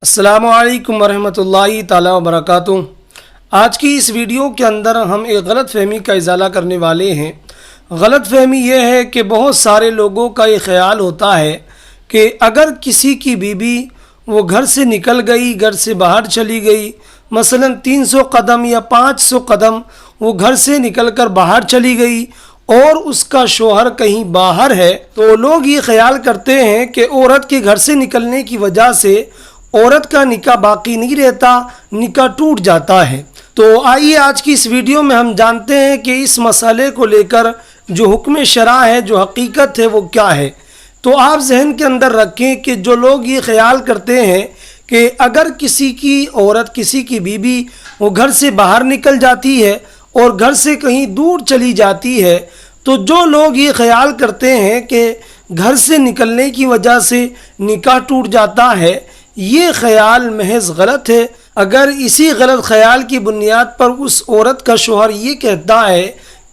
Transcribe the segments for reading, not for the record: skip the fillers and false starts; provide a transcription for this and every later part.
अस्सलामुअलैकुम वरहमतुल्लाहि ताला वबरकातुहू। आज की इस वीडियो के अंदर हम एक गलत फहमी का इजाला करने वाले हैं। गलत फहमी यह है कि बहुत सारे लोगों का ये ख्याल होता है कि अगर किसी की बीवी वो घर से निकल गई, घर से बाहर चली गई, मसलन 300 कदम या 500 कदम वो घर से निकल कर बाहर चली गई और उसका शोहर कहीं बाहर है, तो लोग ये ख्याल करते हैं कि औरत के घर से निकलने की वजह से औरत का निकाह बाकी नहीं रहता, निकाह टूट जाता है। तो आइए आज की इस वीडियो में हम जानते हैं कि इस मसले को लेकर जो हुक्म शरअ है, जो हकीकत है, वो क्या है। तो आप जहन के अंदर रखें कि जो लोग ये ख्याल करते हैं कि अगर किसी की औरत, किसी की बीवी वो घर से बाहर निकल जाती है और घर से कहीं दूर चली जाती है, तो जो लोग ये ख्याल करते हैं कि घर से निकलने की वजह से निकाह टूट जाता है, ये ख्याल महज गलत है। अगर इसी गलत ख्याल की बुनियाद पर उस औरत का शोहर ये कहता है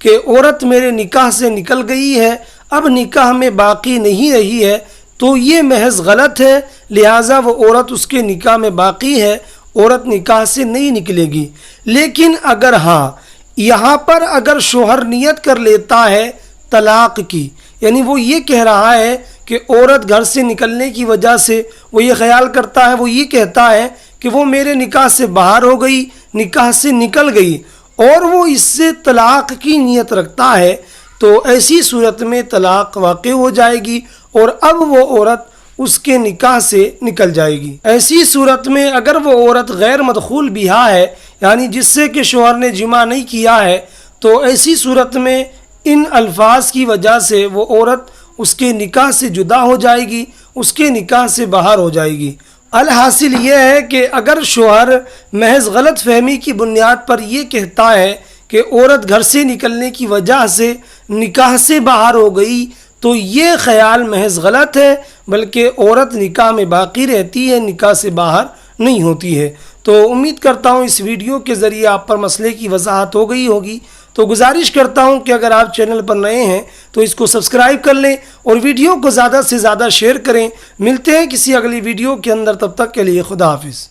कि औरत मेरे निकाह से निकल गई है, अब निकाह में बाकी नहीं रही है, तो ये महज गलत है। लिहाजा वो औरत उसके निकाह में बाकी है, औरत निकाह से नहीं निकलेगी। लेकिन अगर हाँ, यहाँ पर अगर शोहर नियत कर लेता है तलाक की, यानी वो ये कह रहा है कि औरत घर से निकलने की वजह से वो ये ख्याल करता है, वो ये कहता है कि वो मेरे निकाह से बाहर हो गई, निकाह से निकल गई, और वो इससे तलाक की नियत रखता है, तो ऐसी सूरत में तलाक वाक़ई हो जाएगी और अब वो औरत उसके निकाह से निकल जाएगी। ऐसी सूरत में अगर वो औरत गैर मदखूल बिहा है, यानी जिससे कि शोहर ने जिमा नहीं किया है, तो ऐसी सूरत में इन अल्फाज की वजह से वो औरत उसके निकाह से जुदा हो जाएगी, उसके निकाह से बाहर हो जाएगी। अलहासिल ये है कि अगर शोहर महज गलत फहमी की बुनियाद पर यह कहता है कि औरत घर से निकलने की वजह से निकाह से बाहर हो गई, तो ये ख्याल महज गलत है, बल्कि औरत निकाह में बाकी रहती है, निकाह से बाहर नहीं होती है। तो उम्मीद करता हूँ इस वीडियो के ज़रिए आप पर मसले की वजाहत हो गई होगी। तो गुजारिश करता हूँ कि अगर आप चैनल पर नए हैं तो इसको सब्सक्राइब कर लें और वीडियो को ज़्यादा से ज़्यादा शेयर करें। मिलते हैं किसी अगली वीडियो के अंदर, तब तक के लिए खुदा हाफिज़।